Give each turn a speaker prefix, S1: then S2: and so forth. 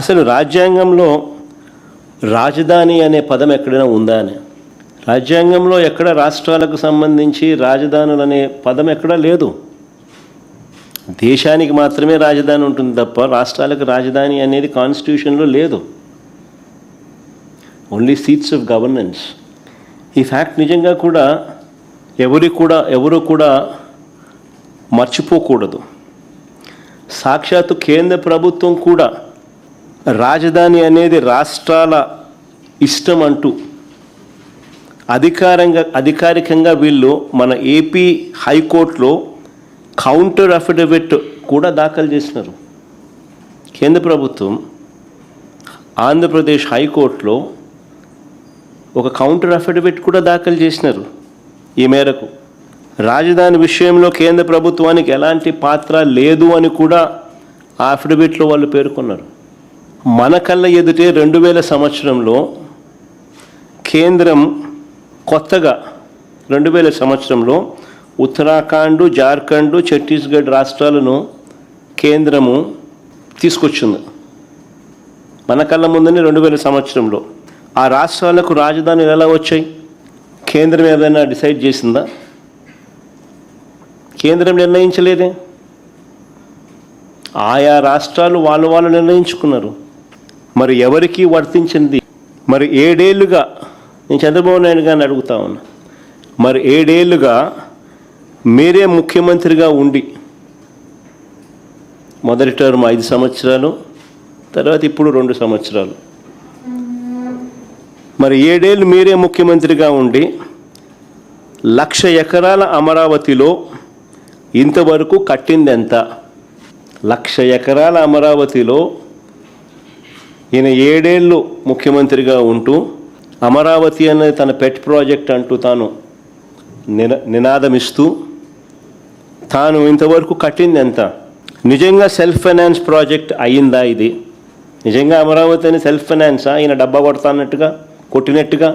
S1: అసలు రాజ్యాంగంలో రాజధాని అనే పదం ఎక్కడైనా ఉందా అని? రాజ్యాంగంలో ఎక్కడ రాష్ట్రాలకు సంబంధించి రాజధానులు అనే పదం ఎక్కడా లేదు. దేశానికి మాత్రమే రాజధాని ఉంటుంది తప్ప రాష్ట్రాలకు రాజధాని అనేది కాన్స్టిట్యూషన్లో లేదు. Only seats of governance. ఈ ఫ్యాక్ట్ నిజంగా కూడా ఎవరు కూడా మర్చిపోకూడదు. సాక్షాత్తు కేంద్ర ప్రభుత్వం కూడా రాజధాని అనేది రాష్ట్రాల ఇష్టం అంటూ అధికారికంగా వీళ్ళు మన ఏపీ హైకోర్టులో కౌంటర్ అఫిడవిట్ కూడా దాఖలు చేసినారు. కేంద్ర ప్రభుత్వం ఆంధ్రప్రదేశ్ హైకోర్టులో ఒక కౌంటర్ అఫిడవిట్ కూడా దాఖలు చేసినారు. ఈ మేరకు రాజధాని విషయంలో కేంద్ర ప్రభుత్వానికి ఎలాంటి పాత్ర లేదు అని కూడా ఆ అఫిడవిట్లో వాళ్ళు పేర్కొన్నారు. మన కళ్ళ ఎదుటే 2000 సంవత్సరంలో కేంద్రం కొత్తగా 2000 సంవత్సరంలో ఉత్తరాఖండ్, జార్ఖండ్, ఛత్తీస్గఢ్ రాష్ట్రాలను కేంద్రము తీసుకొచ్చింది. మన కళ్ళ ముందని 2000 సంవత్సరంలో ఆ రాష్ట్రాలకు రాజధానులు ఎలా వచ్చాయి? కేంద్రం ఏదైనా డిసైడ్ చేసిందా? కేంద్రం నిర్ణయించలేదే. ఆయా రాష్ట్రాలు వాళ్ళు నిర్ణయించుకున్నారు. మరి ఎవరికి వర్తించింది? మరి 7 ఏళ్ళుగా నేను చంద్రబాబు నాయుడు గారిని అడుగుతా ఉన్నా, మరి 7 ఏళ్ళుగా మీరే ముఖ్యమంత్రిగా ఉండి మొదటి టర్మ్ 5 సంవత్సరాలు, తర్వాత ఇప్పుడు 2 సంవత్సరాలు, మరి 7 ఏళ్ళు మీరే ముఖ్యమంత్రిగా ఉండి 1,00,000 ఎకరాల అమరావతిలో ఇంతవరకు కట్టింది ఎంత? 1,00,000 ఎకరాల అమరావతిలో ఈయన 7 ఏళ్ళు ముఖ్యమంత్రిగా ఉంటూ అమరావతి అనేది తన పెట్ ప్రాజెక్ట్ అంటూ తాను నినాదమిస్తూ తాను ఇంతవరకు కట్టింది ఎంత? నిజంగా సెల్ఫ్ ఫైనాన్స్ ప్రాజెక్ట్ అయ్యిందా ఇది? నిజంగా అమరావతి అని సెల్ఫ్ ఫైనాన్సా? ఈయన డబ్బా కొట్టినట్టుగా